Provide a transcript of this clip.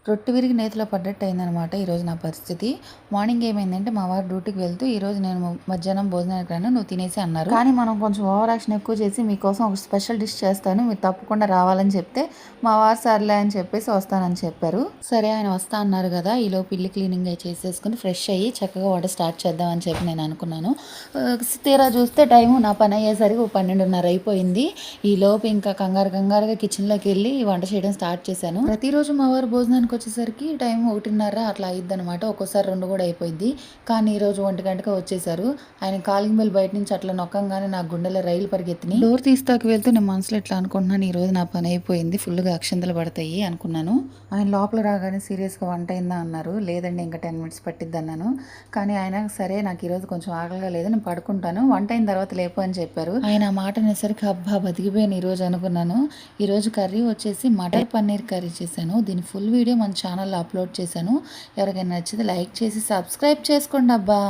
రొట్టె విరిగి నేతిలో పడ్డట్టు అయిందనమాట ఈరోజు నా పరిస్థితి. మార్నింగ్ ఏమైందంటే మా వారు డ్యూటీకి వెళ్తూ ఈరోజు నేను మధ్యాహ్నం భోజనానికి రాను, నువ్వు తినేసి అన్నారు. కానీ మనం కొంచెం ఓవర్ యాక్షన్ ఎక్కువ చేసి మీకోసం ఒక స్పెషల్ డిష్ చేస్తాను, మీరు తప్పకుండా రావాలని చెప్తే మా వారు సర్లే అని చెప్పేసి వస్తానని చెప్పారు. సరే ఆయన వస్తా అన్నారు కదా, ఈలోపు ఇల్లు క్లీనింగ్ అయి చేసేసుకుని ఫ్రెష్ అయ్యి చక్కగా వంట స్టార్ట్ చేద్దామని చెప్పి నేను అనుకున్నాను. తీరా చూస్తే టైము నా పని అయ్యేసరికి 12:30 అయిపోయింది. ఈలోపు ఇంకా కంగారుగా కిచెన్లోకి వెళ్ళి వంట చేయడం స్టార్ట్ చేశాను. ప్రతిరోజు మా వారు భోజనానికి వచ్చేసరికి టైం 1:30 అట్లా అయిద్ది అనమాట. ఒక్కోసారి 2 కూడా అయిపోయింది. కానీ ఈరోజు 1 గంటగా వచ్చేసారు. ఆయన కాలింగ్ బెల్ బయట నుంచి అట్లా నొక్కంగానే నా గుండెలో రైలు పరిగెత్తినాయి. డోర్ తీస్తాకు వెళ్తే నేను మనసులో ఇట్లా అనుకుంటున్నాను, ఈ రోజు నా పని అయిపోయింది, ఫుల్గా అక్షంతలు పడతాయి అనుకున్నాను. ఆయన లోపల రాగానే సీరియస్గా వంట అయిందా అన్నారు. లేదండి, ఇంకా 10 మినిట్స్ పట్టిద్ది అన్నాను. కానీ ఆయన సరే నాకు ఈరోజు కొంచెం ఆకలిగా లేదు, నేను పడుకుంటాను, వంట అయిన తర్వాత లేపు అని చెప్పారు. ఆయన ఆ మాట అనేసరికి అబ్బా బతికిపోయాను ఈరోజు అనుకున్నాను. ఈరోజు కర్రీ వచ్చేసి మటర్ పన్నీర్ కర్రీ చేశాను. దీని ఫుల్ వీడియో మన ఛానల్లో అప్లోడ్ చేశాను. ఎవరికైనా నచ్చితే లైక్ చేసి సబ్స్క్రైబ్ చేసుకోండి అబ్బా.